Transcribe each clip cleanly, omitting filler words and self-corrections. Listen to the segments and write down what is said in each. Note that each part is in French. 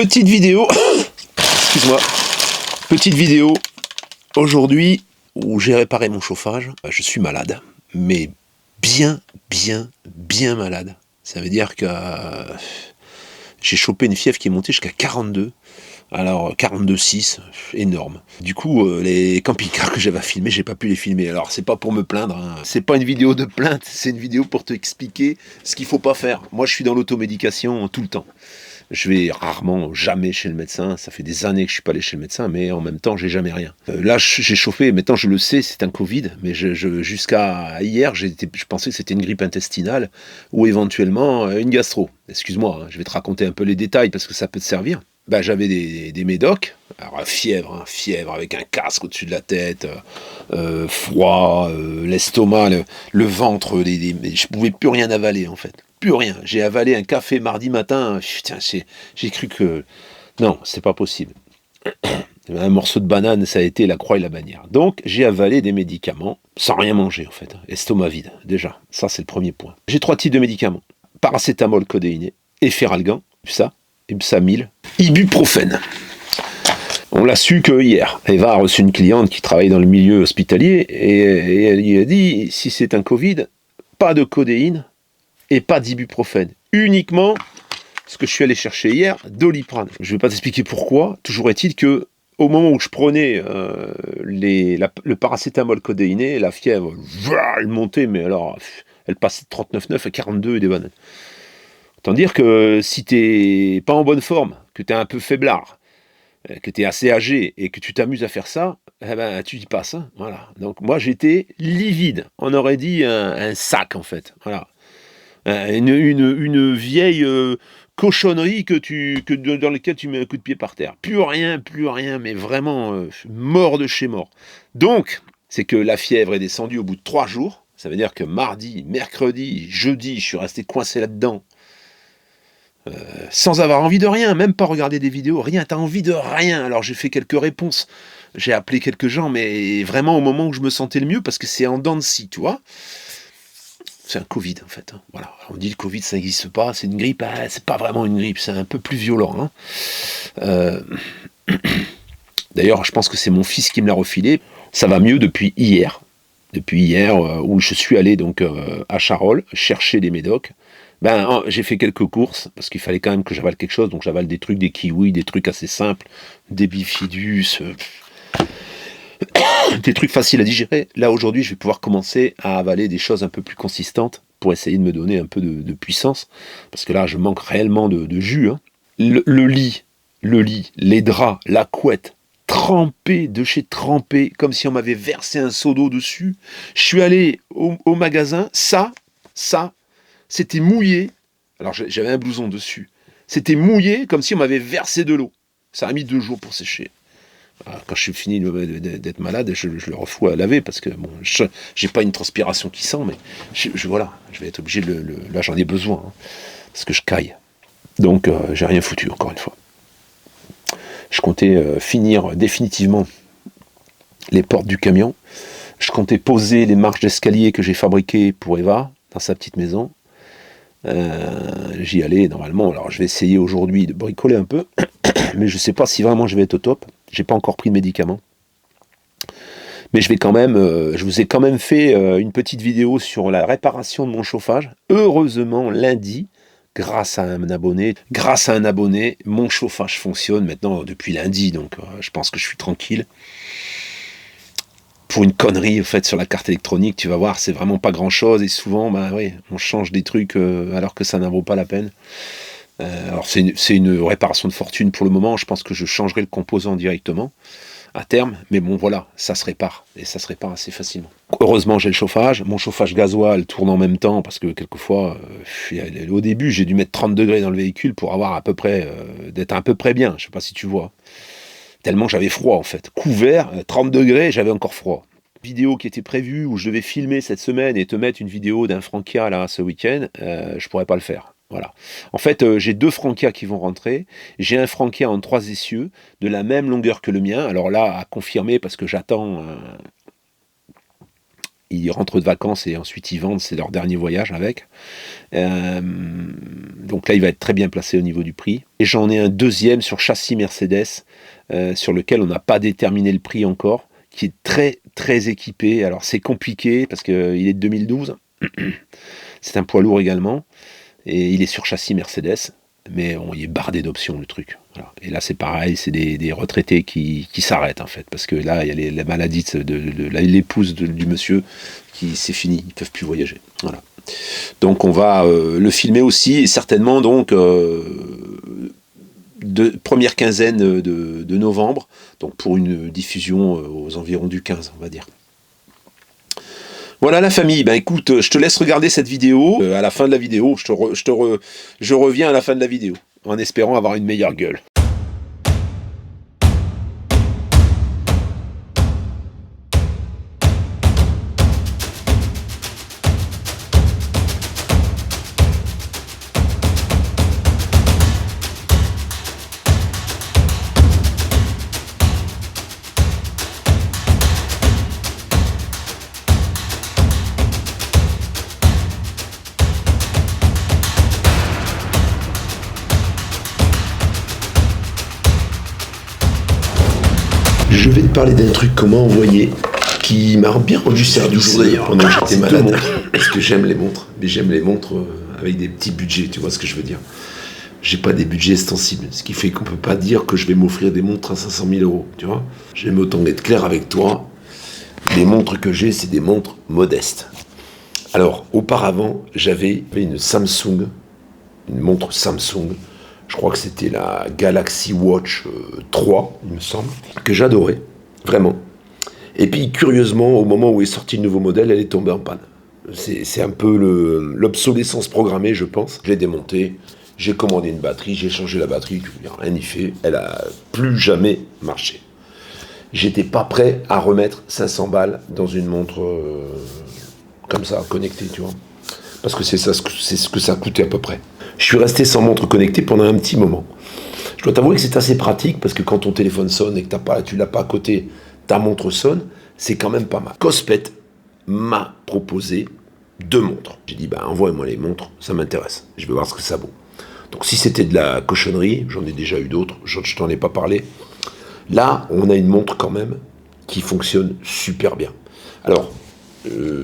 Petite vidéo, excuse-moi, petite vidéo aujourd'hui où j'ai réparé mon chauffage. Je suis malade, mais bien malade. Ça veut dire que j'ai chopé une fièvre qui est montée jusqu'à 42. Alors 42,6, énorme. Du coup, les camping-cars que j'avais à filmer, j'ai pas pu les filmer. Alors c'est pas pour me plaindre, hein. C'est pas une vidéo de plainte, c'est une vidéo pour te expliquer ce qu'il faut pas faire. Moi, je suis dans l'automédication tout le temps. Je vais rarement, jamais chez le médecin. Ça fait des années que je suis pas allé chez le médecin, mais en même temps, j'ai jamais rien. Là, j'ai chauffé. Maintenant, je le sais, c'est un Covid. Mais jusqu'à hier, je pensais que c'était une grippe intestinale ou éventuellement une gastro. Excuse-moi, hein, je vais te raconter un peu les détails parce que ça peut te servir. Ben, j'avais des médocs, alors fièvre avec un casque au-dessus de la tête, froid, l'estomac, le ventre, je pouvais plus rien avaler en fait, plus rien. J'ai avalé un café mardi matin, putain, j'ai cru que non, c'est pas possible. Un morceau de banane, ça a été la croix et la bannière. Donc j'ai avalé des médicaments sans rien manger en fait, estomac vide déjà. Ça c'est le premier point. J'ai 3 types de médicaments: paracétamol codéiné, efferalgan, ça. Ibsamil, ibuprofène. On l'a su que hier. Eva a reçu une cliente qui travaille dans le milieu hospitalier et elle lui a dit, si c'est un Covid, pas de codéine et pas d'ibuprofène. Uniquement ce que je suis allé chercher hier, Doliprane. Je ne vais pas t'expliquer pourquoi. Toujours est-il que au moment où je prenais le paracétamol codéiné, la fièvre, elle montait, mais alors, elle passait de 39,9 à 42 et des bananes. Autant dire que si t'es pas en bonne forme, que t'es un peu faiblard, que t'es assez âgé et que tu t'amuses à faire ça, eh ben, tu y passes. Hein, voilà. Donc moi j'étais livide. On aurait dit un sac en fait. Voilà. Une vieille cochonnerie dans laquelle tu mets un coup de pied par terre. Plus rien, mais vraiment mort de chez mort. Donc, c'est que la fièvre est descendue au bout de 3 jours. Ça veut dire que mardi, mercredi, jeudi, je suis resté coincé là-dedans. Sans avoir envie de rien, même pas regarder des vidéos, rien, t'as envie de rien. Alors j'ai fait quelques réponses, j'ai appelé quelques gens, mais vraiment au moment où je me sentais le mieux, parce que c'est en dents de scie, tu vois. C'est un Covid en fait, hein. Voilà. On dit le Covid ça n'existe pas, c'est une grippe, c'est pas vraiment une grippe, c'est un peu plus violent. Hein. D'ailleurs, je pense que c'est mon fils qui me l'a refilé. Ça va mieux depuis hier. Où je suis allé donc à Charolles chercher des médocs. Ben, j'ai fait quelques courses, parce qu'il fallait quand même que j'avale quelque chose, donc j'avale des trucs, des kiwis, des trucs assez simples, des bifidus, des trucs faciles à digérer. Là, aujourd'hui, je vais pouvoir commencer à avaler des choses un peu plus consistantes, pour essayer de me donner un peu de puissance, parce que là, je manque réellement de jus. Hein. Le lit, les draps, la couette, trempé, de chez trempé, comme si on m'avait versé un seau d'eau dessus. Je suis allé au magasin, ça, c'était mouillé. Alors j'avais un blouson dessus. C'était mouillé comme si on m'avait versé de l'eau. Ça a mis 2 jours pour sécher. Alors, quand je suis fini d'être malade, je le refous à laver parce que bon, j'ai pas une transpiration qui sent, mais voilà, je vais être obligé là j'en ai besoin hein, parce que je caille. Donc j'ai rien foutu encore une fois. Je comptais finir définitivement les portes du camion. Je comptais poser les marches d'escalier que j'ai fabriquées pour Eva dans sa petite maison. J'y allais normalement. Alors je vais essayer aujourd'hui de bricoler un peu, mais je ne sais pas si vraiment je vais être au top. J'ai pas encore pris de médicaments, mais je vais quand même. Je vous ai quand même fait une petite vidéo sur la réparation de mon chauffage. Heureusement lundi, grâce à un abonné, mon chauffage fonctionne maintenant depuis lundi, donc je pense que je suis tranquille. Pour une connerie en fait sur la carte électronique, tu vas voir, c'est vraiment pas grand chose et souvent bah oui, on change des trucs alors que ça n'en vaut pas la peine. Alors c'est une réparation de fortune pour le moment, je pense que je changerai le composant directement à terme, mais bon voilà, ça se répare et ça se répare assez facilement. Heureusement j'ai le chauffage, mon chauffage gasoil tourne en même temps parce que quelquefois au début j'ai dû mettre 30 degrés dans le véhicule pour avoir à peu près d'être à peu près bien, je sais pas si tu vois. Tellement j'avais froid en fait. Couvert, 30 degrés, j'avais encore froid. Vidéo qui était prévue où je devais filmer cette semaine et te mettre une vidéo d'un Frankia là ce week-end, je pourrais pas le faire. Voilà. En fait, j'ai 2 Frankia qui vont rentrer. J'ai un Frankia en 3 essieux de la même longueur que le mien. Alors là, à confirmer parce que j'attends ils rentrent de vacances et ensuite ils vendent, c'est leur dernier voyage avec. Donc là, il va être très bien placé au niveau du prix. Et j'en ai un deuxième sur châssis Mercedes, sur lequel on n'a pas déterminé le prix encore, qui est très très équipé. Alors c'est compliqué parce qu'il est de 2012. C'est un poids lourd également. Et il est sur châssis Mercedes. Mais bon, il est bardé d'options le truc. Voilà. Et là c'est pareil, c'est des retraités qui s'arrêtent en fait. Parce que là, il y a la maladie de l'épouse du monsieur, qui c'est fini, ils ne peuvent plus voyager. Voilà. Donc on va le filmer aussi, et certainement donc première quinzaine de novembre, donc pour une diffusion aux environs du 15, on va dire. Voilà la famille, ben écoute, je te laisse regarder cette vidéo. À la fin de la vidéo, je reviens à la fin de la vidéo, en espérant avoir une meilleure gueule. Je vais te parler d'un truc qu'on m'a envoyé qui m'a bien rendu service d'ailleurs pendant que j'étais malade. Parce que j'aime les montres, mais j'aime les montres avec des petits budgets, tu vois ce que je veux dire. J'ai pas des budgets extensibles, ce qui fait qu'on peut pas dire que je vais m'offrir des montres à 500 000 euros, tu vois. J'aime autant être clair avec toi. Les montres que j'ai, c'est des montres modestes. Alors, auparavant, j'avais une Samsung, une montre Samsung. Je crois que c'était la Galaxy Watch 3, il me semble, que j'adorais, vraiment. Et puis, curieusement, au moment où est sorti le nouveau modèle, elle est tombée en panne. C'est un peu l'obsolescence programmée, je pense. Je l'ai démontée, j'ai commandé une batterie, j'ai changé la batterie, rien n'y fait, elle a plus jamais marché. J'étais pas prêt à remettre 500 balles dans une montre comme ça, connectée, tu vois. Parce que c'est ce que ça coûtait à peu près. Je suis resté sans montre connectée pendant un petit moment. Je dois t'avouer que c'est assez pratique, parce que quand ton téléphone sonne et que tu l'as pas à côté, ta montre sonne, c'est quand même pas mal. Cospet m'a proposé 2 montres. J'ai dit, envoie-moi les montres, ça m'intéresse. Je vais voir ce que ça vaut. Donc si c'était de la cochonnerie, j'en ai déjà eu d'autres, je t'en ai pas parlé. Là, on a une montre quand même qui fonctionne super bien. Alors,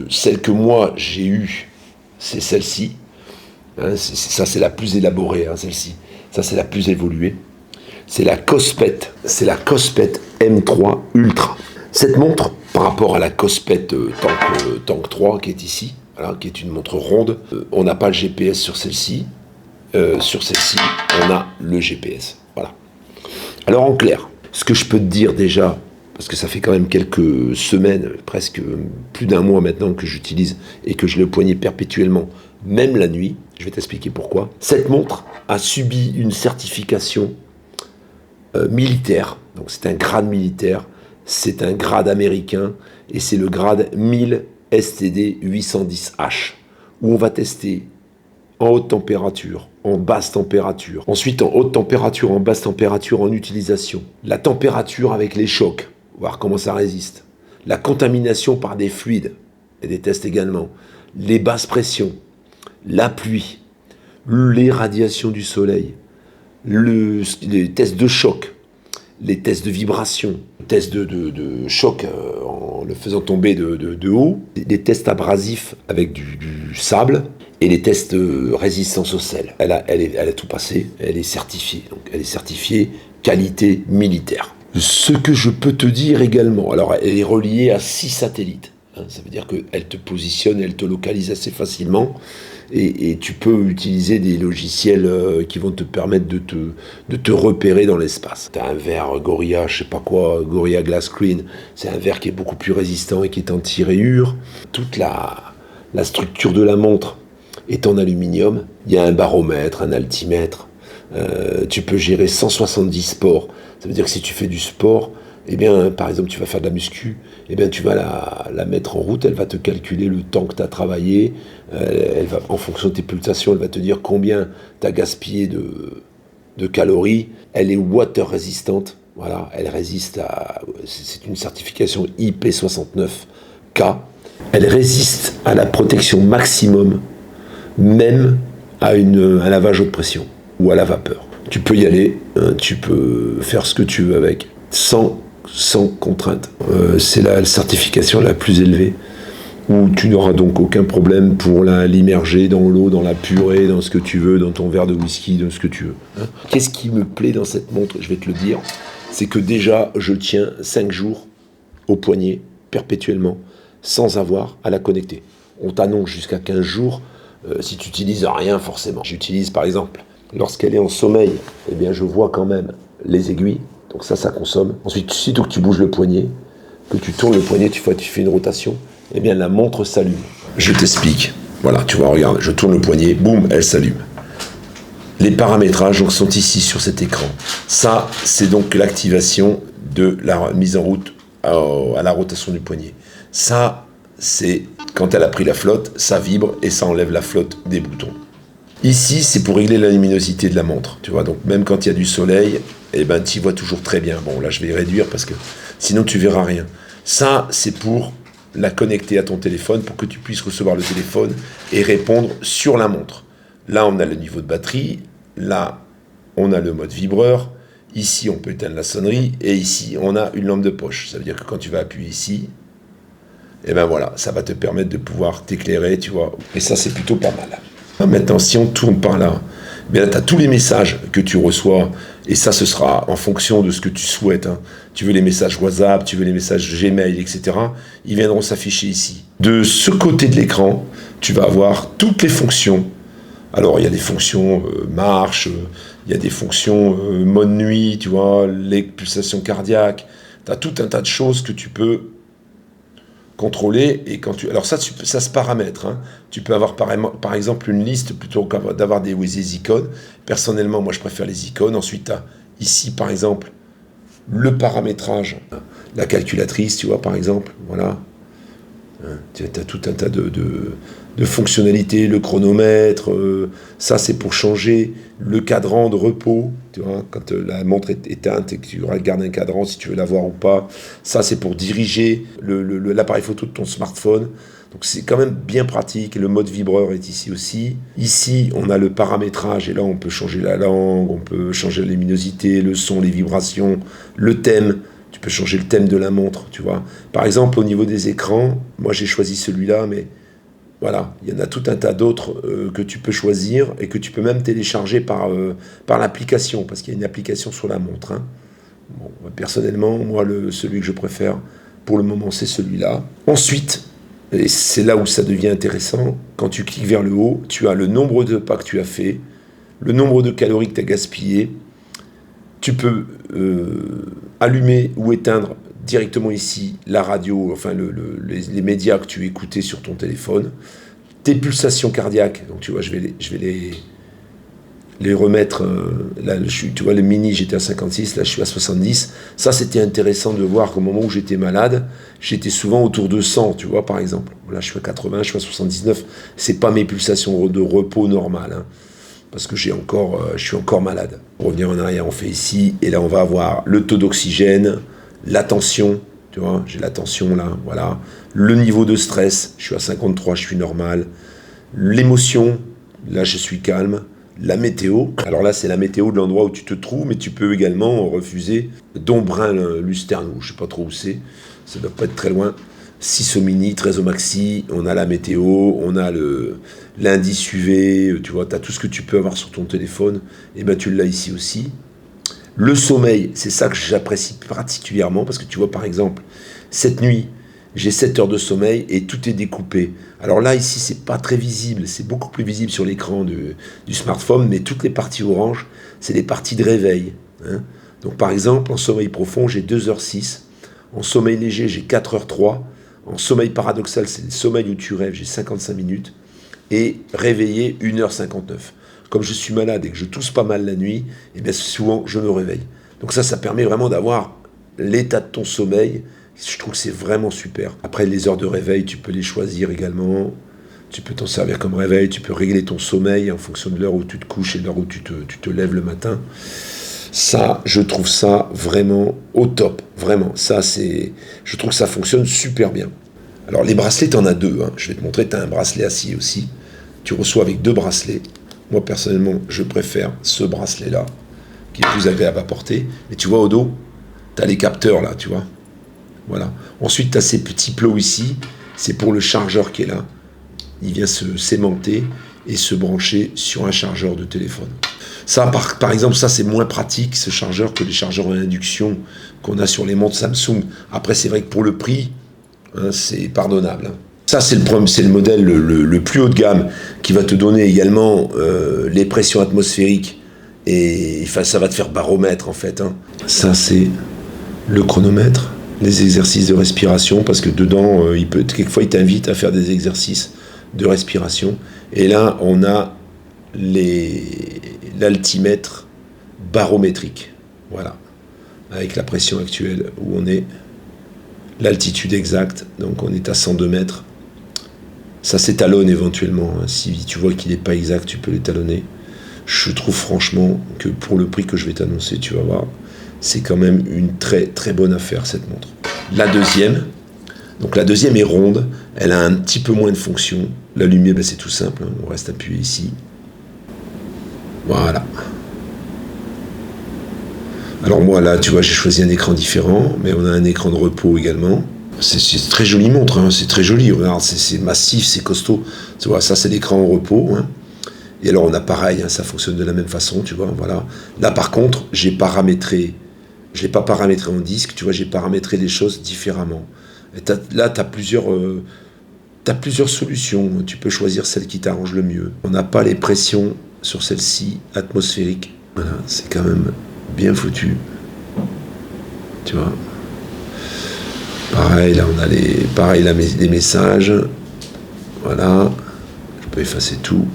celle que moi j'ai eue, c'est celle-ci. Hein, ça, c'est la plus élaborée, hein, celle-ci. Ça, c'est la plus évoluée. C'est la Cospet M3 Ultra. Cette montre, par rapport à la Cospet Tank 3 qui est ici, voilà, qui est une montre ronde, on n'a pas le GPS sur celle-ci. Sur celle-ci, on a le GPS. Voilà. Alors en clair, ce que je peux te dire déjà, parce que ça fait quand même quelques semaines, presque plus d'un mois maintenant que j'utilise et que je l'ai au poignet perpétuellement, même la nuit, je vais t'expliquer pourquoi. Cette montre a subi une certification militaire, donc c'est un grade militaire, c'est un grade américain et c'est le grade 1000 STD 810H, où on va tester en haute température, en basse température, ensuite en haute température, en basse température, en utilisation, la température avec les chocs, voir comment ça résiste, la contamination par des fluides, et des tests également, les basses pressions, la pluie, les radiations du soleil, les tests de choc, les tests de vibration, les tests de choc en le faisant tomber de haut, les tests abrasifs avec du sable, et les tests de résistance au sel. Elle a tout passé, elle est certifiée. Donc elle est certifiée qualité militaire. Ce que je peux te dire également, alors elle est reliée à 6 satellites. Hein, ça veut dire qu'elle te positionne, elle te localise assez facilement. Et tu peux utiliser des logiciels qui vont te permettre de te repérer dans l'espace. Tu as un verre Gorilla, je sais pas quoi, Gorilla Glass Screen. C'est un verre qui est beaucoup plus résistant et qui est anti-rayures. Toute la structure de la montre est en aluminium. Il y a un baromètre, un altimètre. Tu peux gérer 170 sports. Ça veut dire que si tu fais du sport, eh bien, par exemple, tu vas faire de la muscu, eh bien, tu vas la mettre en route, elle va te calculer le temps que tu as travaillé, elle va, en fonction de tes pulsations, elle va te dire combien tu as gaspillé de calories. Elle est water résistante, voilà, elle résiste à... C'est une certification IP69K. elle résiste à la protection maximum, même à un lavage haute pression ou à la vapeur. Tu peux y aller, tu peux faire ce que tu veux avec, sans contrainte. C'est la certification la plus élevée, où tu n'auras donc aucun problème pour l'immerger dans l'eau, dans la purée, dans ce que tu veux, dans ton verre de whisky, dans ce que tu veux. Qu'est-ce qui me plaît dans cette montre, je vais te le dire, c'est que déjà, je tiens 5 jours au poignet, perpétuellement, sans avoir à la connecter. On t'annonce jusqu'à 15 jours, si tu n'utilises rien forcément. J'utilise par exemple, lorsqu'elle est en sommeil, eh bien je vois quand même les aiguilles, donc ça consomme. Ensuite, sitôt que tu bouges le poignet, que tu tournes le poignet, tu fais une rotation, eh bien la montre s'allume. Je t'explique. Voilà, tu vois, regarde, je tourne le poignet, boum, elle s'allume. Les paramétrages donc, sont ici sur cet écran. Ça, c'est donc l'activation de la mise en route à la rotation du poignet. Ça, c'est quand elle a pris la flotte, ça vibre et ça enlève la flotte des boutons. Ici, c'est pour régler la luminosité de la montre. Tu vois, donc même quand il y a du soleil, eh ben, tu y vois toujours très bien. Bon, là, je vais réduire parce que sinon, tu verras rien. Ça, c'est pour la connecter à ton téléphone pour que tu puisses recevoir le téléphone et répondre sur la montre. Là, on a le niveau de batterie. Là, on a le mode vibreur. Ici, on peut éteindre la sonnerie. Et ici, on a une lampe de poche. Ça veut dire que quand tu vas appuyer ici, et ben voilà, ça va te permettre de pouvoir t'éclairer, tu vois. Et ça, c'est plutôt pas mal. Maintenant, si on tourne par là, bien là, tu as tous les messages que tu reçois. Et ça, ce sera en fonction de ce que tu souhaites. Hein. Tu veux les messages WhatsApp, tu veux les messages Gmail, etc. Ils viendront s'afficher ici. De ce côté de l'écran, tu vas avoir toutes les fonctions. Alors, il y a des fonctions marche, il y a des fonctions mode nuit, tu vois, les pulsations cardiaques. Tu as tout un tas de choses que tu peux contrôler. Et quand alors ça se paramètre. Hein. Tu peux avoir par exemple une liste plutôt que d'avoir des icônes. Personnellement, moi, je préfère les icônes. Ensuite, tu as ici, par exemple, le paramétrage, la calculatrice, tu vois, par exemple. Voilà. Tu as tout un tas de fonctionnalités, le chronomètre, ça c'est pour changer le cadran de repos, tu vois, quand la montre est éteinte et que tu regardes un cadran si tu veux la voir ou pas, ça c'est pour diriger l'appareil photo de ton smartphone, donc c'est quand même bien pratique. Le mode vibreur est ici aussi. Ici on a le paramétrage et là on peut changer la langue, on peut changer la luminosité, le son, les vibrations, le thème. Tu peux changer le thème de la montre, tu vois. Par exemple, au niveau des écrans, moi j'ai choisi celui-là, mais voilà, il y en a tout un tas d'autres que tu peux choisir et que tu peux même télécharger par l'application, parce qu'il y a une application sur la montre. Hein. Bon, personnellement, moi, celui que je préfère pour le moment, c'est celui-là. Ensuite, et c'est là où ça devient intéressant, quand tu cliques vers le haut, tu as le nombre de pas que tu as fait, le nombre de calories que tu as gaspillé. Tu peux allumer ou éteindre directement ici la radio, enfin les médias que tu écoutais sur ton téléphone, tes pulsations cardiaques. Donc tu vois, je vais les remettre. Là, tu vois, le mini, j'étais à 56, là je suis à 70. Ça, c'était intéressant de voir qu'au moment où j'étais malade, j'étais souvent autour de 100, tu vois, par exemple. Là, je suis à 80, je suis à 79. C'est pas mes pulsations de repos normales. Hein. Parce que je suis encore malade. Pour revenir en arrière, on fait ici, et là on va avoir le taux d'oxygène, la tension, tu vois, j'ai la tension là, voilà. Le niveau de stress, je suis à 53, je suis normal. L'émotion, là je suis calme. La météo, alors là c'est la météo de l'endroit où tu te trouves, mais tu peux également refuser Dombrin-Lusternou, je sais pas trop où c'est, ça doit pas être très loin. 6 au mini, 13 au maxi, on a la météo, on a l'indice UV, tu vois, tu as tout ce que tu peux avoir sur ton téléphone, et ben tu l'as ici aussi. Le sommeil, c'est ça que j'apprécie particulièrement, parce que tu vois, par exemple, cette nuit, j'ai 7 heures de sommeil et tout est découpé. Alors là, ici, c'est pas très visible, c'est beaucoup plus visible sur l'écran du smartphone, mais toutes les parties orange, c'est les parties de réveil. Hein. Donc par exemple, en sommeil profond, j'ai 2h06, en sommeil léger, j'ai 4h03, en sommeil paradoxal, c'est le sommeil où tu rêves, j'ai 55 minutes, et réveillé 1h59. Comme je suis malade et que je tousse pas mal la nuit, et bien souvent je me réveille. Donc ça permet vraiment d'avoir l'état de ton sommeil. Je trouve que c'est vraiment super. Après, les heures de réveil, tu peux les choisir également. Tu peux t'en servir comme réveil, tu peux régler ton sommeil en fonction de l'heure où tu te couches et de l'heure où tu te lèves le matin. Ça, je trouve ça vraiment au top. Vraiment, je trouve que ça fonctionne super bien. Alors les bracelets, t'en as deux, hein. Je vais te montrer, t'as un bracelet acier aussi. Tu reçois avec 2 bracelets. Moi personnellement, je préfère ce bracelet-là, qui est plus agréable à porter. Mais tu vois au dos, t'as les capteurs là, tu vois. Voilà. Ensuite, t'as ces petits plots ici, c'est pour le chargeur qui est là. Il vient se sémenter et se brancher sur un chargeur de téléphone. Ça, par exemple, ça c'est moins pratique, ce chargeur, que les chargeurs à induction qu'on a sur les montres Samsung. Après, c'est vrai que pour le prix, hein, c'est pardonnable. Hein. Ça, c'est le modèle le plus haut de gamme qui va te donner également les pressions atmosphériques et enfin, ça va te faire baromètre en fait. Hein. Ça, c'est le chronomètre, les exercices de respiration, parce que dedans, quelquefois, il t'invite à faire des exercices de respiration. Et là, on a l'altimètre barométrique. Voilà. Avec la pression actuelle où on est, l'altitude exacte, donc on est à 102 mètres. Ça s'étalonne éventuellement. Hein. Si tu vois qu'il n'est pas exact, tu peux l'étalonner. Je trouve franchement que pour le prix que je vais t'annoncer, tu vas voir, c'est quand même une très très bonne affaire cette montre. La deuxième est ronde, elle a un petit peu moins de fonction. L'allumer, ben, c'est tout simple, hein. On reste appuyé ici. Voilà. Alors moi là, tu vois, j'ai choisi un écran différent, mais on a un écran de repos également. C'est très jolie montre, hein. C'est très joli, regarde, c'est massif, c'est costaud. Tu vois, ça c'est l'écran au repos. Hein. Et alors on a pareil, hein, ça fonctionne de la même façon, tu vois, voilà. Là par contre, je l'ai pas paramétré en disque, tu vois, j'ai paramétré les choses différemment. Et là, tu as plusieurs solutions, tu peux choisir celle qui t'arrange le mieux. On n'a pas les pressions sur celle-ci atmosphériques. Voilà, c'est quand même bien foutu. Tu vois. Pareil, là on a les messages. Voilà. Je peux effacer tout.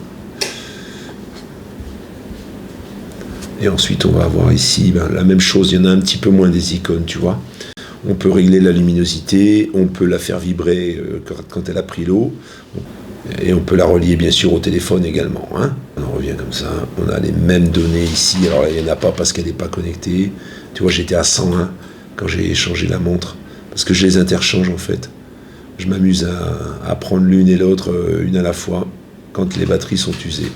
Et ensuite on va avoir ici la même chose, il y en a un petit peu moins des icônes, tu vois. On peut régler la luminosité, on peut la faire vibrer quand elle a pris l'eau. Et on peut la relier bien sûr au téléphone également. Hein. On en revient comme ça. On a les mêmes données ici. Alors là, il n'y en a pas parce qu'elle n'est pas connectée. Tu vois, j'étais à 101 quand j'ai changé la montre. Parce que je les interchange en fait. Je m'amuse à prendre l'une et l'autre, une à la fois, quand les batteries sont usées.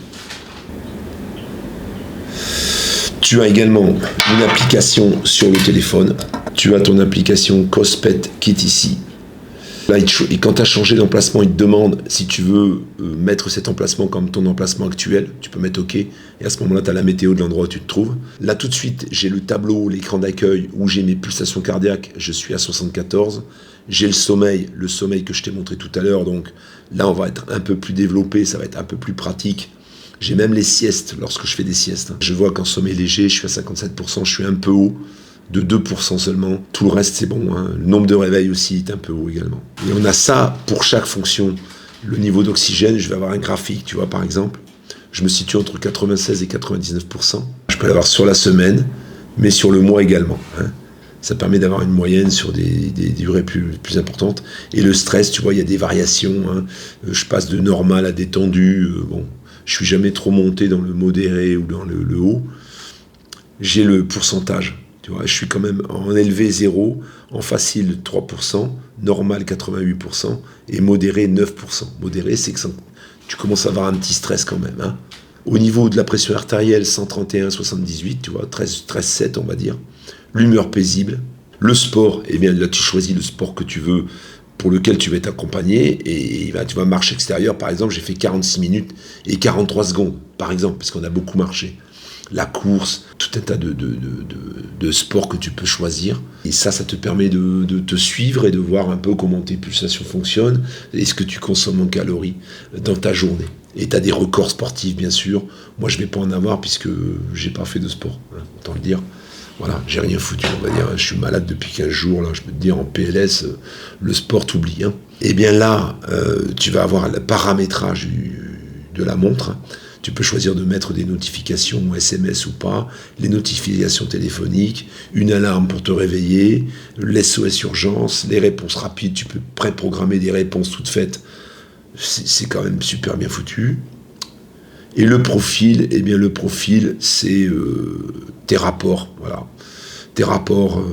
Tu as également une application sur le téléphone. Tu as ton application Cospet qui est ici. Là, et quand tu as changé d'emplacement, il te demande si tu veux mettre cet emplacement comme ton emplacement actuel. Tu peux mettre OK. Et à ce moment-là, tu as la météo de l'endroit où tu te trouves. Là, tout de suite, j'ai le tableau, l'écran d'accueil où j'ai mes pulsations cardiaques. Je suis à 74. J'ai le sommeil que je t'ai montré tout à l'heure. Donc là, on va être un peu plus développé. Ça va être un peu plus pratique. J'ai même les siestes lorsque je fais des siestes. Je vois qu'en sommeil léger, je suis à 57%. Je suis un peu haut. De 2% seulement. Tout le reste, c'est bon. Hein. Le nombre de réveils aussi est un peu haut également. Et on a ça pour chaque fonction. Le niveau d'oxygène, je vais avoir un graphique, tu vois, par exemple. Je me situe entre 96 et 99%. Je peux l'avoir sur la semaine, mais sur le mois également. Hein. Ça permet d'avoir une moyenne sur des durées plus importantes. Et le stress, tu vois, il y a des variations. Hein. Je passe de normal à détendu. Bon, je suis jamais trop monté dans le modéré ou dans le haut. J'ai le pourcentage. Tu vois, je suis quand même en élevé 0, en facile 3%, normal 88% et modéré 9%. Modéré, c'est que tu commences à avoir un petit stress quand même. Hein. Au niveau de la pression artérielle, 131,78, tu vois, 13,7 on va dire. L'humeur paisible. Le sport, eh bien là tu choisis le sport que tu veux, pour lequel tu vas être accompagné, et tu vas marcher extérieur, par exemple, j'ai fait 46 minutes et 43 secondes, par exemple, parce qu'on a beaucoup marché. La course, tout un tas de sports que tu peux choisir. Et ça te permet de te suivre et de voir un peu comment tes pulsations fonctionnent et ce que tu consommes en calories dans ta journée. Et tu as des records sportifs, bien sûr. Moi, je ne vais pas en avoir puisque j'ai pas fait de sport, hein, autant le dire. Voilà, j'ai rien foutu, on va dire. Je suis malade depuis 15 jours, là, je peux te dire, en PLS, le sport t'oublie. Hein. Et bien là, tu vas avoir le paramétrage de la montre. Hein. Tu peux choisir de mettre des notifications SMS ou pas, les notifications téléphoniques, une alarme pour te réveiller, l'SOS urgence, les réponses rapides, tu peux préprogrammer des réponses toutes faites. C'est quand même super bien foutu. Et le profil, eh bien le profil, c'est tes rapports, voilà. Tes rapports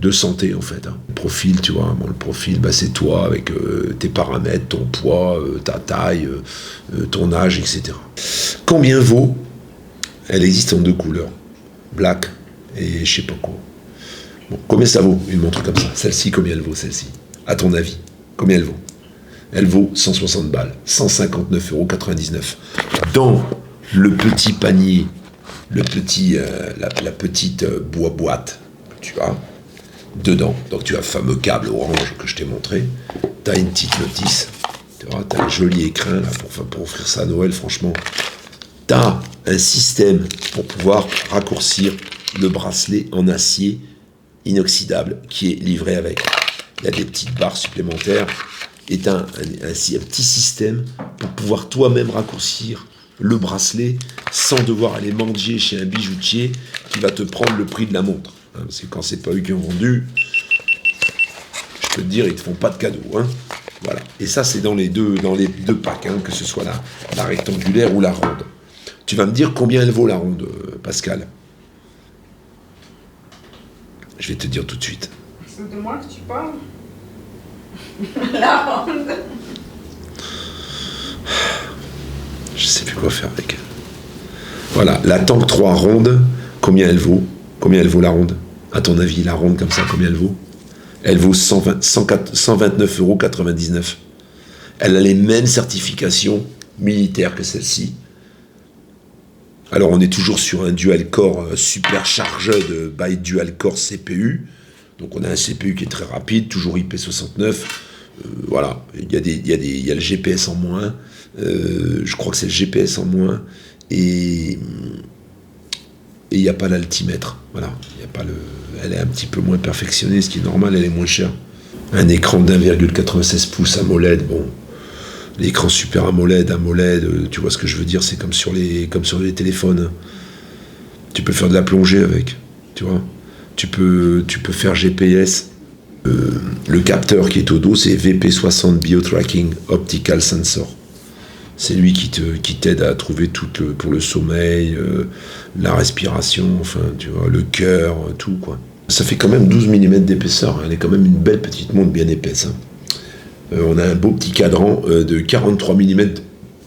de santé en fait. Hein. Le profil, tu vois, bon, le profil, bah, c'est toi avec tes paramètres, ton poids, ta taille, ton âge, etc. Combien vaut? Elle existe en 2 couleurs, black et je sais pas quoi. Bon, combien ça vaut une montre comme ça? Celle-ci, combien elle vaut celle-ci? À ton avis, combien elle vaut? Elle vaut 160 balles, 159,99 €. Dans le petit panier, la petite boîte, tu as dedans, donc tu as le fameux câble orange que je t'ai montré, tu as une petite notice, tu vois, tu as un joli écrin là, pour offrir ça à Noël, franchement. Tu as un système pour pouvoir raccourcir le bracelet en acier inoxydable qui est livré avec. Il y a des petites barres supplémentaires et tu as un petit système pour pouvoir toi-même raccourcir le bracelet sans devoir aller mendier chez un bijoutier qui va te prendre le prix de la montre. Hein, parce que quand c'est pas eux qui ont vendu, je peux te dire, ils te font pas de cadeaux. Hein. Voilà. Et ça, c'est dans les deux packs, hein, que ce soit la rectangulaire ou la ronde. Tu vas me dire combien elle vaut la ronde, Pascal? Je vais te dire tout de suite. C'est de moi que tu parles? La ronde. Je sais plus quoi faire avec elle. Voilà, la Tank 3 ronde, combien elle vaut? Combien elle vaut la ronde? À ton avis, la ronde comme ça, combien elle vaut? Elle vaut 129,99 €. Elle a les mêmes certifications militaires que celle-ci. Alors on est toujours sur un dual-core supercharged by dual-core CPU. Donc on a un CPU qui est très rapide, toujours IP69. Voilà, il y a le GPS en moins. Je crois que c'est le GPS en moins. Et il n'y a pas l'altimètre. Voilà, il y a pas elle est un petit peu moins perfectionnée, ce qui est normal, elle est moins chère. Un écran d'1,96 pouces AMOLED, bon. L'écran Super AMOLED, tu vois ce que je veux dire, c'est comme sur les téléphones. Tu peux faire de la plongée avec, tu vois. Tu peux faire GPS. Le capteur qui est au dos, c'est VP60 BioTracking Optical Sensor. C'est lui qui t'aide à trouver pour le sommeil, la respiration, enfin, tu vois, le cœur, tout, quoi. Ça fait quand même 12 mm d'épaisseur. Hein. Elle est quand même une belle petite montre bien épaisse. Hein. On a un beau petit cadran de 43 mm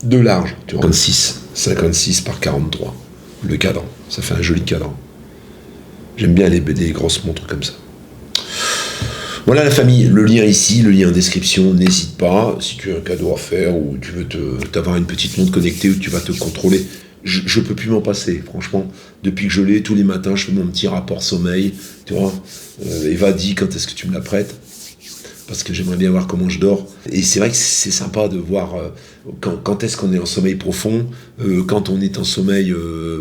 de large. 56 par 43. Le cadran. Ça fait un joli cadran. J'aime bien les grosses montres comme ça. Voilà la famille, le lien ici, le lien en description, n'hésite pas, si tu as un cadeau à faire ou tu veux t'avoir une petite montre connectée où tu vas te contrôler, je peux plus m'en passer, franchement, depuis que je l'ai, tous les matins, je fais mon petit rapport sommeil, tu vois, Eva dit quand est-ce que tu me la prêtes, parce que j'aimerais bien voir comment je dors, et c'est vrai que c'est sympa de voir quand est-ce qu'on est en sommeil profond, quand on est en sommeil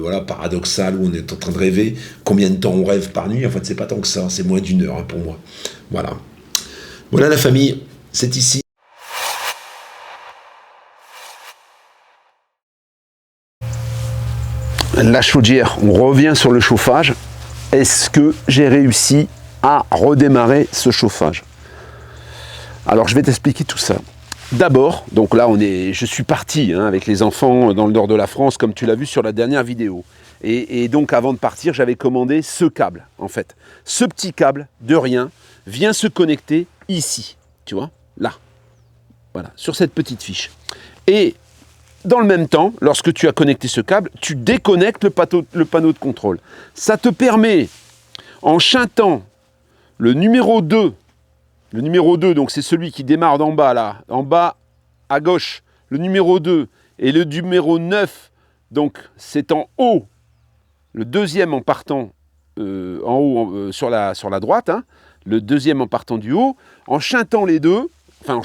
voilà, paradoxal, où on est en train de rêver, combien de temps on rêve par nuit, en fait c'est pas tant que ça, c'est moins d'1 heure hein, pour moi. Voilà. Voilà la famille, c'est ici. La chaudière, on revient sur le chauffage. Est-ce que j'ai réussi à redémarrer ce chauffage? Alors je vais t'expliquer tout ça. D'abord, donc là je suis parti hein, avec les enfants dans le nord de la France, comme tu l'as vu sur la dernière vidéo. Et donc avant de partir, j'avais commandé ce câble, en fait. Ce petit câble de rien vient se connecter ici, tu vois, là. Voilà, sur cette petite fiche. Et dans le même temps, lorsque tu as connecté ce câble, tu déconnectes le panneau de contrôle. Ça te permet, en chantant le numéro 2, donc c'est celui qui démarre d'en bas, là, en bas à gauche, le numéro 2, et le numéro 9, donc c'est en haut, le deuxième en partant en haut sur la droite, hein, le deuxième en partant du haut, en chantant les deux, enfin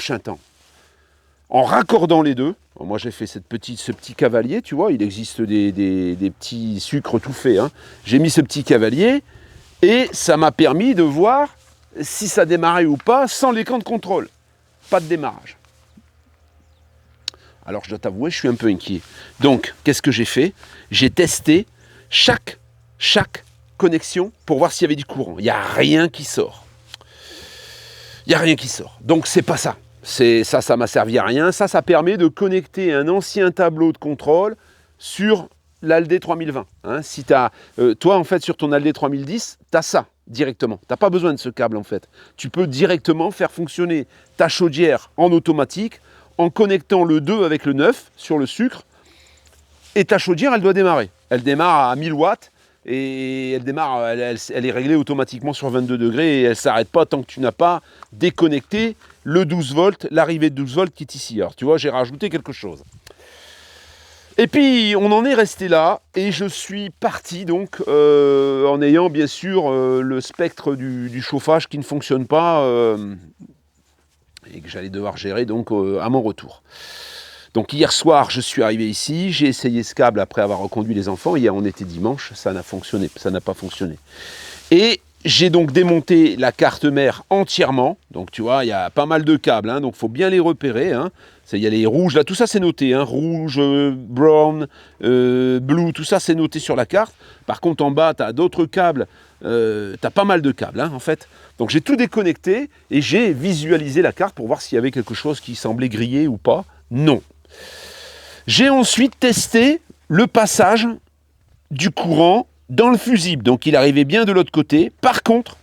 en raccordant les deux. Bon, moi j'ai fait ce petit cavalier, tu vois, il existe des petits sucres tout faits. Hein. J'ai mis ce petit cavalier et ça m'a permis de voir si ça démarrait ou pas sans l'écran de contrôle. Pas de démarrage. Alors je dois t'avouer, je suis un peu inquiet. Donc, qu'est-ce que j'ai fait? J'ai testé chaque connexion pour voir s'il y avait du courant. Il n'y a rien qui sort. Il n'y a rien qui sort. Donc c'est pas ça. Ça m'a servi à rien. Ça permet de connecter un ancien tableau de contrôle sur l'Alde 3020. Hein. Si toi, en fait, sur ton Alde 3010, tu as ça directement. Tu n'as pas besoin de ce câble, en fait. Tu peux directement faire fonctionner ta chaudière en automatique en connectant le 2 avec le 9 sur le sucre. Et ta chaudière, elle doit démarrer. Elle démarre à 1000 watts et elle démarre, elle est réglée automatiquement sur 22 degrés et elle ne s'arrête pas tant que tu n'as pas déconnecté le 12 volts, l'arrivée de 12 volts qui est ici. Alors, tu vois, j'ai rajouté quelque chose. Et puis, on en est resté là, et je suis parti, donc, en ayant, bien sûr, le spectre du chauffage qui ne fonctionne pas, et que j'allais devoir gérer, donc, à mon retour. Donc, hier soir, je suis arrivé ici, j'ai essayé ce câble après avoir reconduit les enfants. Hier, on était dimanche, ça n'a pas fonctionné. Et j'ai donc démonté la carte mère entièrement. Donc, tu vois, il y a pas mal de câbles, hein, donc il faut bien les repérer, hein. Il y a les rouges, là, tout ça c'est noté, hein, rouge, brown, blue, tout ça c'est noté sur la carte. Par contre, en bas, tu as d'autres câbles, tu as pas mal de câbles, hein, en fait. Donc j'ai tout déconnecté et j'ai visualisé la carte pour voir s'il y avait quelque chose qui semblait grillé ou pas. Non. J'ai ensuite testé le passage du courant dans le fusible. Donc il arrivait bien de l'autre côté. Par contre,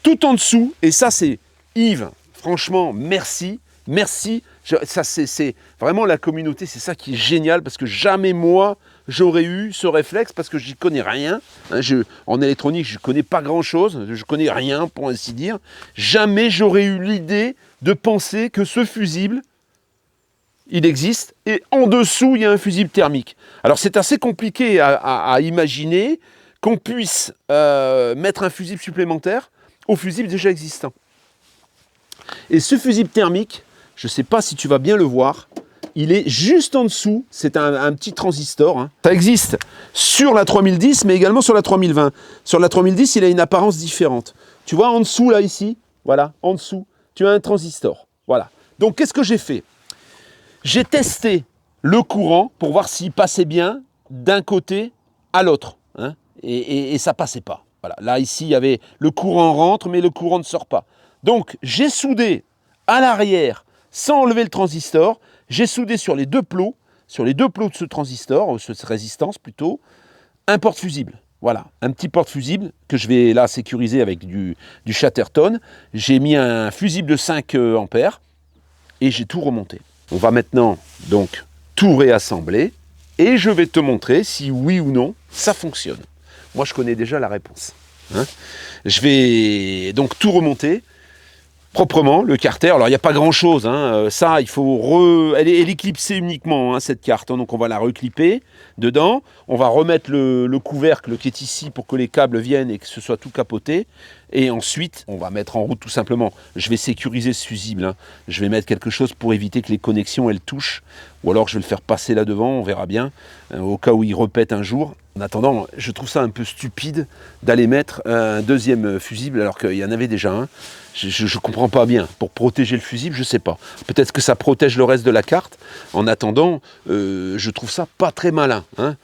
tout en dessous, et ça c'est Yves, franchement, merci. Merci, ça c'est vraiment la communauté, c'est ça qui est génial parce que jamais moi j'aurais eu ce réflexe parce que j'y connais rien. Hein, en électronique, je ne connais pas grand chose, je connais rien pour ainsi dire. Jamais j'aurais eu l'idée de penser que ce fusible, il existe et en dessous il y a un fusible thermique. Alors c'est assez compliqué à imaginer qu'on puisse mettre un fusible supplémentaire au fusible déjà existant. Et ce fusible thermique, je ne sais pas si tu vas bien le voir, il est juste en dessous, c'est un petit transistor. Hein. Ça existe sur la 3010, mais également sur la 3020. Sur la 3010, il a une apparence différente. Tu vois, en dessous, là, ici, voilà, en dessous, tu as un transistor. Voilà. Donc, qu'est-ce que j'ai fait? J'ai testé le courant pour voir s'il passait bien d'un côté à l'autre. Hein, et ça ne passait pas. Voilà. Là, ici, il y avait le courant rentre, mais le courant ne sort pas. Donc, j'ai soudé à l'arrière, sans enlever le transistor, j'ai soudé sur les deux plots de ce transistor, cette résistance plutôt, un porte-fusible. Voilà, un petit porte-fusible que je vais là sécuriser avec du Chatterton. J'ai mis un fusible de 5 ampères et j'ai tout remonté. On va maintenant donc tout réassembler et je vais te montrer si oui ou non ça fonctionne. Moi je connais déjà la réponse. Hein. Je vais donc tout remonter proprement, le carter. Alors il n'y a pas grand chose, hein. Ça il faut elle est clipsée uniquement, hein, cette carte, hein. Donc on va la reclipper dedans, on va remettre le couvercle qui est ici pour que les câbles viennent et que ce soit tout capoté, et ensuite on va mettre en route tout simplement. Je vais sécuriser ce fusible, hein. Je vais mettre quelque chose pour éviter que les connexions elles touchent, ou alors je vais le faire passer là devant, on verra bien, au cas où il repète un jour. En attendant, je trouve ça un peu stupide d'aller mettre un deuxième fusible alors qu'il y en avait déjà un. Je ne comprends pas bien. Pour protéger le fusible, je ne sais pas. Peut-être que ça protège le reste de la carte. En attendant, je trouve ça pas très malin. Hein.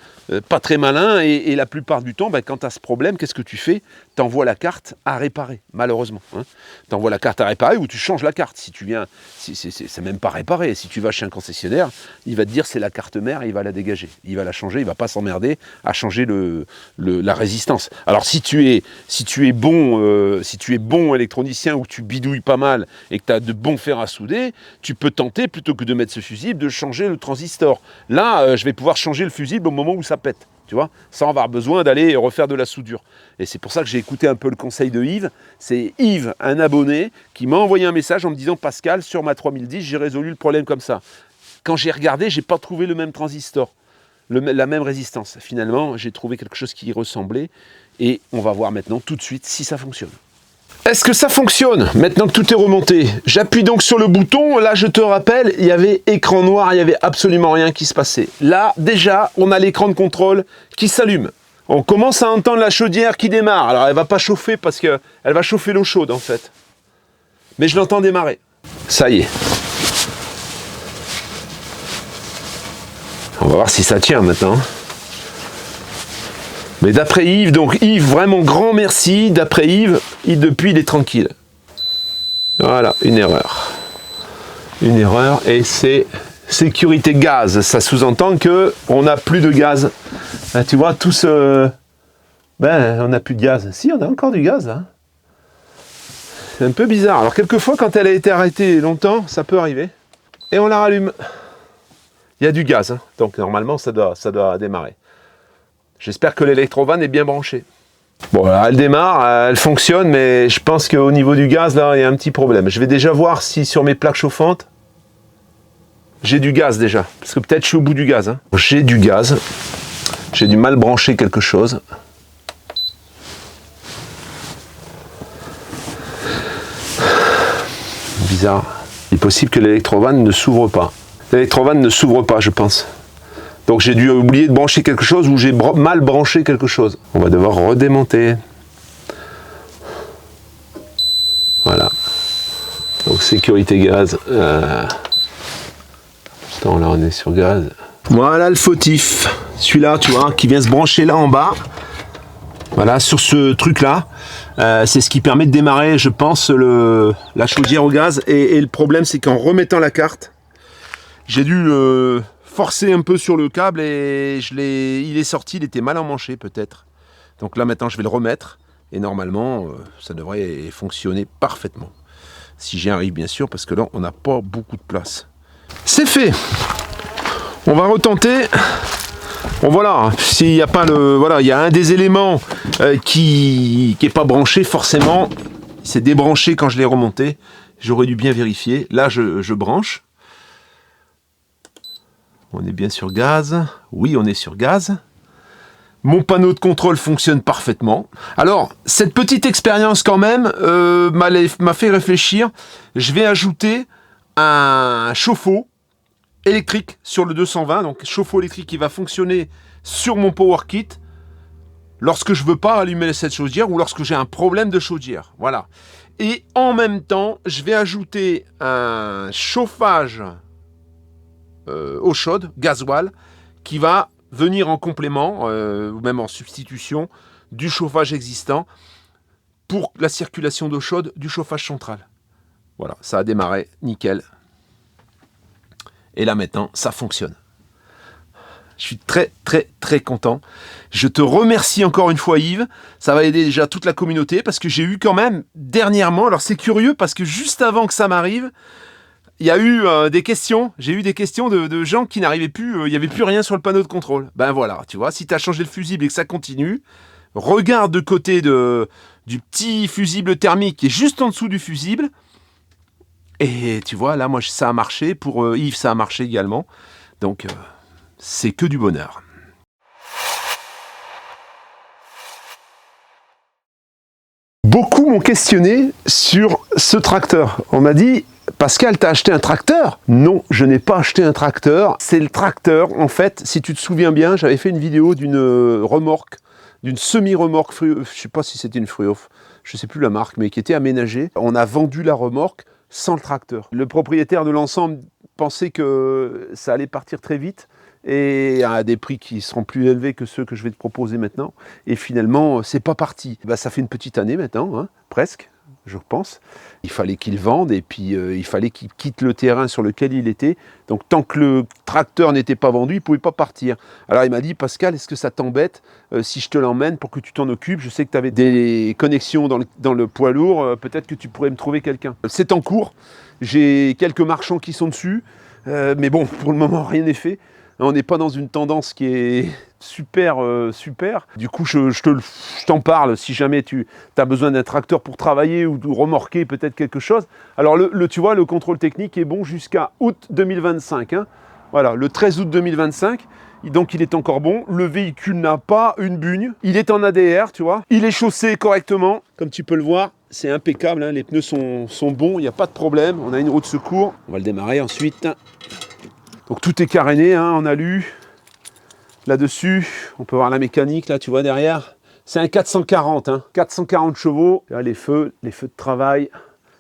Pas très malin, et la plupart du temps, quand tu as ce problème, qu'est-ce que tu fais? Tu envoies la carte à réparer, malheureusement. Hein. Tu envoies la carte à réparer ou tu changes la carte. Si tu viens, c'est même pas réparé. Si tu vas chez un concessionnaire, il va te dire c'est la carte mère et il va la dégager. Il va la changer, il ne va pas s'emmerder à changer la résistance. Alors si tu es bon électronicien ou que tu bidouilles pas mal et que tu as de bons fers à souder, tu peux tenter, plutôt que de mettre ce fusible, de changer le transistor. Là, je vais pouvoir changer le fusible au moment où ça pète, tu vois, sans avoir besoin d'aller refaire de la soudure. Et c'est pour ça que j'ai écouté un peu le conseil de Yves. C'est Yves, un abonné, qui m'a envoyé un message en me disant « Pascal, sur ma 3010, j'ai résolu le problème comme ça. » Quand j'ai regardé, j'ai pas trouvé le même transistor, la même résistance. Finalement, j'ai trouvé quelque chose qui y ressemblait et on va voir maintenant tout de suite si ça fonctionne. Est-ce que ça fonctionne maintenant que tout est remonté? J'appuie donc sur le bouton. Là, je te rappelle, il y avait écran noir, il n'y avait absolument rien qui se passait. Là, déjà, on a l'écran de contrôle qui s'allume. On commence à entendre la chaudière qui démarre. Alors, elle ne va pas chauffer parce qu'elle va chauffer l'eau chaude, en fait. Mais je l'entends démarrer. Ça y est. On va voir si ça tient maintenant. Mais d'après Yves, donc Yves, vraiment grand merci. D'après Yves, depuis il est tranquille. Voilà, une erreur. Une erreur et c'est sécurité gaz, ça sous-entend que on n'a plus de gaz. Là, tu vois, tout ce... Ben, on n'a plus de gaz. Si, on a encore du gaz, là. C'est un peu bizarre. Alors, quelquefois, quand elle a été arrêtée longtemps, ça peut arriver. Et on la rallume. Il y a du gaz, hein. Donc normalement, ça doit démarrer. J'espère que l'électrovanne est bien branchée. Bon, là, elle démarre, elle fonctionne, mais je pense qu'au niveau du gaz, là, il y a un petit problème. Je vais déjà voir si sur mes plaques chauffantes, j'ai du gaz déjà. Parce que peut-être je suis au bout du gaz. Hein. J'ai du gaz. J'ai dû mal brancher quelque chose. Bizarre. Il est possible que l'électrovanne ne s'ouvre pas. L'électrovanne ne s'ouvre pas, je pense. Donc j'ai dû oublier de brancher quelque chose ou j'ai mal branché quelque chose. On va devoir redémonter. Voilà. Donc sécurité gaz. Attends, là on est sur gaz. Voilà le fautif. Celui-là, tu vois, qui vient se brancher là en bas. Voilà, sur ce truc-là. C'est ce qui permet de démarrer, je pense, la chaudière au gaz. Et le problème, c'est qu'en remettant la carte, j'ai dû forcer un peu sur le câble et il est sorti, il était mal emmanché peut-être. Donc là, maintenant, je vais le remettre. Et normalement, ça devrait fonctionner parfaitement. Si j'y arrive, bien sûr, parce que là, on n'a pas beaucoup de place. C'est fait. On va retenter. Bon voilà, s'il n'y a pas le... Voilà, il y a un des éléments qui n'est pas branché, forcément. Il s'est débranché quand je l'ai remonté. J'aurais dû bien vérifier. Là, je branche. On est bien sur gaz. Oui, on est sur gaz. Mon panneau de contrôle fonctionne parfaitement. Alors, cette petite expérience quand même m'a fait réfléchir. Je vais ajouter un chauffe-eau électrique sur le 220, donc chauffe-eau électrique qui va fonctionner sur mon power kit lorsque je ne veux pas allumer cette chaudière ou lorsque j'ai un problème de chaudière. Voilà. Et en même temps, je vais ajouter un chauffage eau chaude, gasoil, qui va venir en complément ou même en substitution du chauffage existant pour la circulation d'eau chaude du chauffage central. Voilà, ça a démarré, nickel. Et là maintenant, ça fonctionne. Je suis très très très content. Je te remercie encore une fois Yves. Ça va aider déjà toute la communauté parce que j'ai eu quand même dernièrement, alors c'est curieux parce que juste avant que ça m'arrive, il y a eu des questions. J'ai eu des questions de gens qui n'arrivaient plus, il n'y avait plus rien sur le panneau de contrôle. Ben voilà, tu vois, si tu as changé le fusible et que ça continue, regarde de côté du petit fusible thermique qui est juste en dessous du fusible. Et tu vois, là, moi, ça a marché. Pour Yves, ça a marché également. Donc, c'est que du bonheur. Beaucoup m'ont questionné sur ce tracteur. On m'a dit, Pascal, t'as acheté un tracteur? Non, je n'ai pas acheté un tracteur. C'est le tracteur, en fait, si tu te souviens bien, j'avais fait une vidéo d'une remorque, d'une semi-remorque, je ne sais pas si c'était une Fruof, je ne sais plus la marque, mais qui était aménagée. On a vendu la remorque sans le tracteur. Le propriétaire de l'ensemble pensait que ça allait partir très vite et à des prix qui seront plus élevés que ceux que je vais te proposer maintenant. Et finalement, c'est pas parti. Bah, ça fait une petite année maintenant, hein, presque, je pense. Il fallait qu'il vende et puis il fallait qu'il quitte le terrain sur lequel il était. Donc tant que le tracteur n'était pas vendu, il ne pouvait pas partir. Alors il m'a dit, Pascal, est-ce que ça t'embête si je te l'emmène pour que tu t'en occupes? Je sais que tu avais des connexions dans le poids lourd, peut-être que tu pourrais me trouver quelqu'un. C'est en cours, j'ai quelques marchands qui sont dessus, mais bon, pour le moment, rien n'est fait. On n'est pas dans une tendance qui est super. Du coup, je t'en parle si jamais tu as besoin d'un tracteur pour travailler ou de remorquer peut-être quelque chose. Alors, tu vois, le contrôle technique est bon jusqu'à août 2025. Hein. Voilà, le 13 août 2025. Donc, il est encore bon. Le véhicule n'a pas une bugne. Il est en ADR, tu vois. Il est chaussé correctement, comme tu peux le voir. C'est impeccable, hein. Les pneus sont bons, il n'y a pas de problème. On a une roue de secours. On va le démarrer ensuite. Donc tout est caréné, hein, en alu. Là-dessus, on peut voir la mécanique, là, tu vois, derrière. C'est un 440, hein, 440 chevaux. Là, les feux de travail,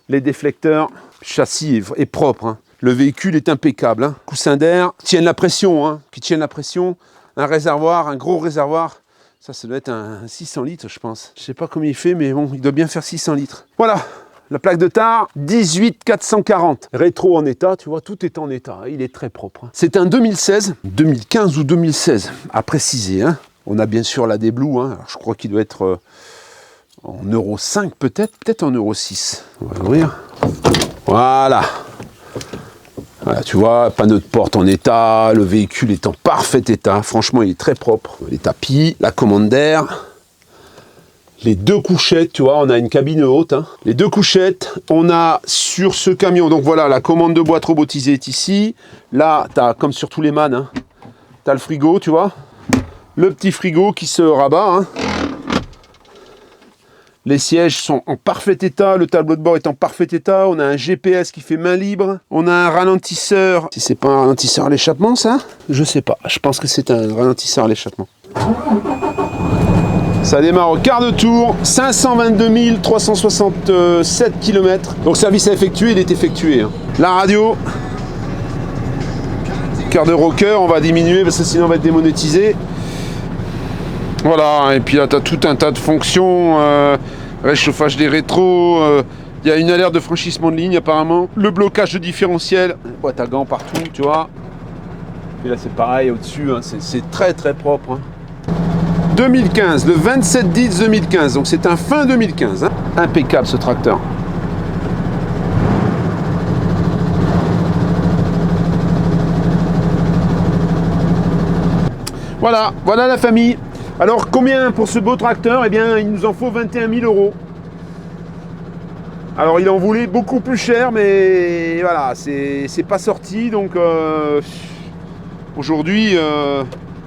les déflecteurs. Le châssis est propre, hein. Le véhicule est impeccable, hein. Coussin d'air, tiennent la pression, hein, qui tiennent la pression. Un réservoir, un gros réservoir. Ça doit être un 600 litres, je pense. Je sais pas combien il fait, mais bon, il doit bien faire 600 litres. Voilà, La plaque de tard, 18440. Rétro en état, tu vois, tout est en état. Il est très propre. C'est un 2016, 2015 ou 2016, à préciser. Hein. On a bien sûr la D-Blue. Hein. Alors, je crois qu'il doit être en Euro 5 peut-être en Euro 6. On va l'ouvrir. Voilà. Voilà, tu vois, panneau de porte en état, le véhicule est en parfait état. Franchement, il est très propre. Les tapis, la commande d'air. Les deux couchettes, tu vois, on a une cabine haute. Hein. Les deux couchettes, on a sur ce camion, donc voilà, la commande de boîte robotisée est ici. Là, tu as, comme sur tous les MAN, hein, tu as le frigo, tu vois. Le petit frigo qui se rabat. Hein. Les sièges sont en parfait état, le tableau de bord est en parfait état. On a un GPS qui fait main libre. On a un ralentisseur. Si c'est pas un ralentisseur à l'échappement, ça, je sais pas. Je pense que c'est un ralentisseur à l'échappement. Ça démarre au quart de tour, 522 367 km. Donc service à effectuer, il est effectué. Hein. La radio, quart de rocker, on va diminuer parce que sinon on va être démonétisé. Voilà, et puis là tu as tout un tas de fonctions, réchauffage des rétros, il y a une alerte de franchissement de ligne apparemment. Le blocage de différentiel, boîte à gants partout, tu vois. Et là c'est pareil au-dessus, hein, c'est très très propre. Hein. 2015, le 27-10-2015, donc c'est un fin 2015. Hein. Impeccable ce tracteur. Voilà, voilà la famille. Alors combien pour ce beau tracteur? Eh bien il nous en faut 21 000 €. Alors il en voulait beaucoup plus cher, mais voilà, c'est pas sorti, donc aujourd'hui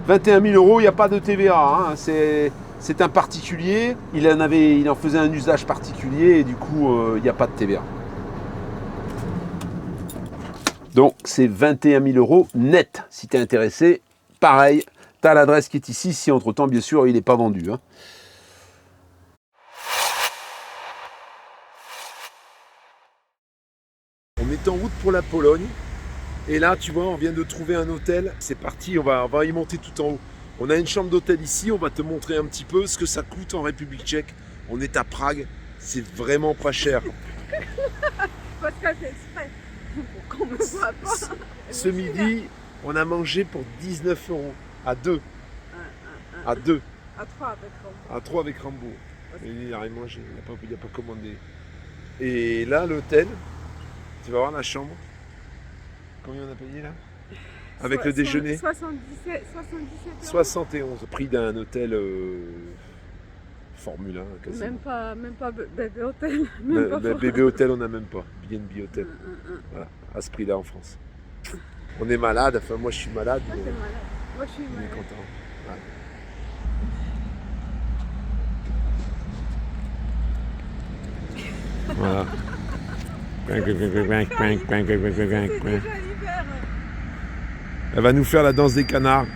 21 000 €, il n'y a pas de TVA, hein, c'est un particulier, il en faisait un usage particulier et du coup il n'y a pas de TVA. Donc c'est 21 000 € net. Si tu es intéressé, pareil, tu as l'adresse qui est ici, si entre-temps bien sûr il n'est pas vendu. Hein. On est en route pour la Pologne. Et là, tu vois, on vient de trouver un hôtel. C'est parti, on va y monter tout en haut. On a une chambre d'hôtel ici. On va te montrer un petit peu ce que ça coûte en République tchèque. On est à Prague. C'est vraiment pas cher. Parce qu'elle fait exprès. Pour qu'on me voit pas. Ce midi, on a mangé pour 19 € à deux. À deux. À 3 avec Rambo. À 3 avec Rambo. Il n'a rien mangé. Il n'a pas commandé. Et là, l'hôtel, tu vas voir la chambre. Combien on a payé là? Avec le déjeuner 77 71. Prix d'un hôtel Formule 1 quasiment. Même pas bébé hôtel. Bébé hôtel, on n'a même pas. BNB hôtel. Voilà, à ce prix-là en France. On est malade, enfin moi je suis malade. Moi, t'es malade. Moi je suis On est malade. content. Voilà. C'est déjà l'hiver. Elle va nous faire la danse des canards.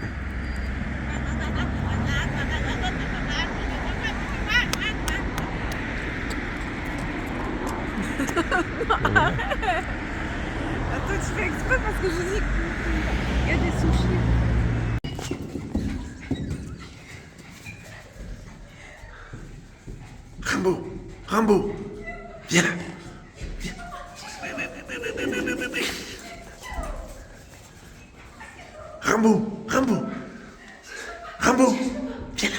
Attends, tu fais exprès parce que je dis qu'il y a des sushis. Rambo, viens là. Rambo, viens là.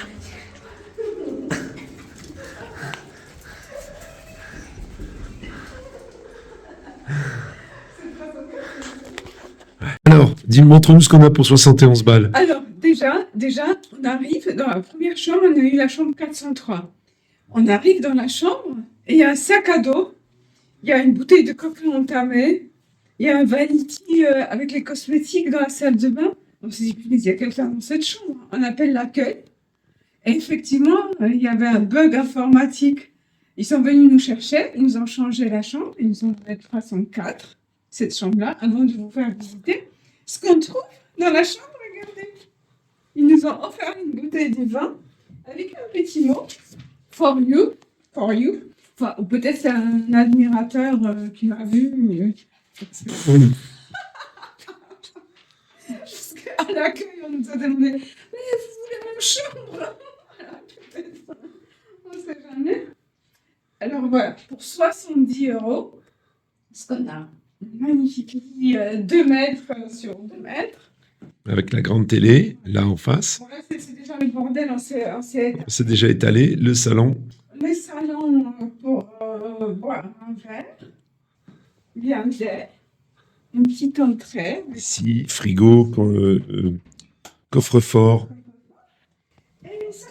Alors, montre-nous ce qu'on a pour 71 balles. Alors, déjà, on arrive dans la première chambre, on a eu la chambre 403. On arrive dans la chambre et il y a un sac à dos, il y a une bouteille de coca entamée, il y a un vanity avec les cosmétiques dans la salle de bain. On s'est dit, punaise, il y a quelqu'un dans cette chambre. On appelle l'accueil. Et effectivement, il y avait un bug informatique. Ils sont venus nous chercher, ils nous ont changé la chambre, ils nous ont mis de façon 4, cette chambre-là, avant de vous faire visiter. Ce qu'on trouve dans la chambre, regardez. Ils nous ont offert une bouteille de vin avec un petit mot. For you. Enfin, ou peut-être c'est un admirateur qui m'a vu. Parce qu'à l'accueil, on nous a demandé, mais vous voulez même chambre? Voilà, peut-être. On ne sait jamais. Alors voilà, pour 70 €, parce qu'on a une magnifique lit 2 mètres sur 2 mètres. Avec la grande télé, là en face. Voilà, c'est déjà le bordel, C'est déjà étalé. Le salon. le salon pour boire un verre, bien d'air, une petite entrée. Ici, frigo, coffre-fort. Et sa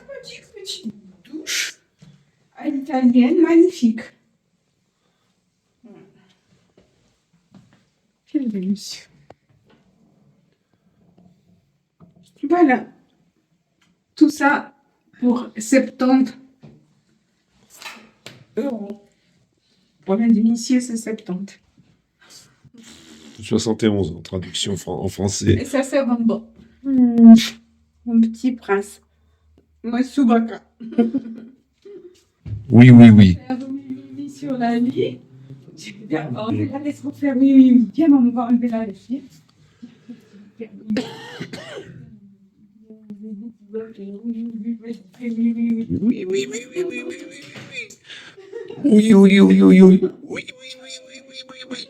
petite douche à l'italienne, magnifique. Quelle délice. Voilà. Tout ça pour 70 €. Pour un initié, c'est 70. 71 en traduction en français. Et ça, c'est Rambo. Mon petit prince. Moi, Soubaka. Oui, oui, oui. J'ai remis sur la lit. Je vais bien enlever la laisse pour faire Mimi. Viens, maman, on va enlever la laisse. Viens. Oui, oui, oui, oui, oui, oui, oui, oui. Oui, oui, oui, oui, oui. Oui, oui, oui, oui, oui, oui.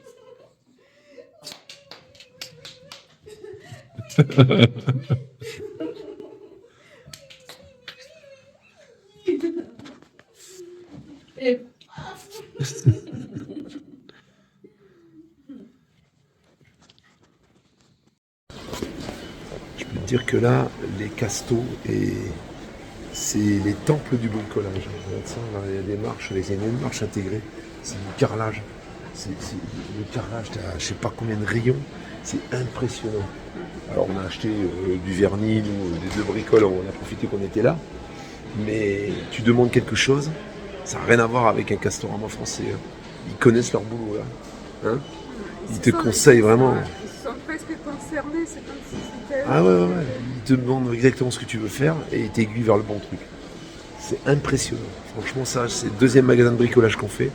Et Je peux te dire que là, les castos, c'est les temples du bricolage. Regarde ça, là, il y a des marches, il y a une marche intégrée. C'est du carrelage. Le carrelage, tu as je sais pas combien de rayons. C'est impressionnant. Alors on a acheté du vernis, nous, des deux bricoles, on a profité qu'on était là. Mais tu demandes quelque chose, ça n'a rien à voir avec un Castorama français. Hein. Ils connaissent leur boulot là. Hein, ils te conseillent vraiment. Ils sont presque concernés, c'est comme si c'était... Ah ouais. Ils te demandent exactement ce que tu veux faire et ils t'aiguillent vers le bon truc. C'est impressionnant. Franchement, ça, c'est le deuxième magasin de bricolage qu'on fait.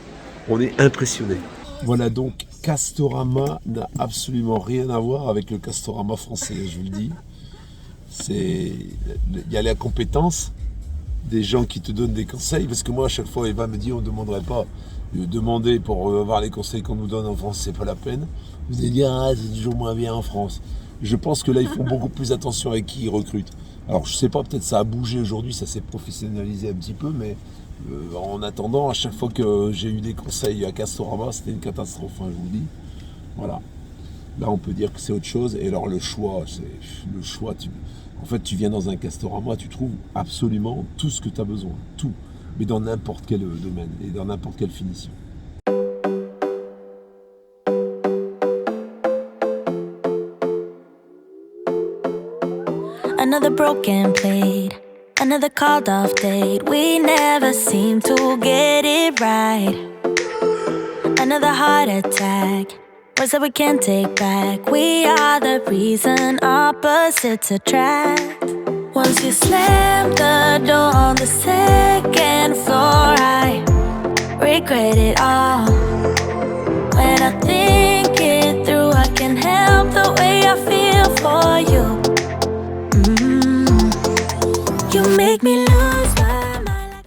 On est impressionnés. Voilà, donc Castorama n'a absolument rien à voir avec le Castorama français, je vous le dis. Il y a la compétence des gens qui te donnent des conseils, parce que moi, à chaque fois, Eva me dit, on ne demanderait pas de demander pour avoir les conseils qu'on nous donne en France, c'est pas la peine. Vous allez dire, c'est toujours moins bien en France. Je pense que là, ils font beaucoup plus attention avec qui ils recrutent. Alors, je sais pas, peut-être ça a bougé aujourd'hui, ça s'est professionnalisé un petit peu, mais en attendant, à chaque fois que j'ai eu des conseils à Castorama, c'était une catastrophe, hein, je vous le dis. Voilà. Là, on peut dire que c'est autre chose. Et alors, le choix, en fait, tu viens dans un Castorama, tu trouves absolument tout ce que tu as besoin. Tout. Mais dans n'importe quel domaine et dans n'importe quelle finition. Another broken plate, another called off date. We never seem to get it right. Another heart attack, words that we can't take back. We are the reason opposites attract. Once you slam the door on the second floor, I regret it all. When I think it through, I can help the way I feel for you. You make me lose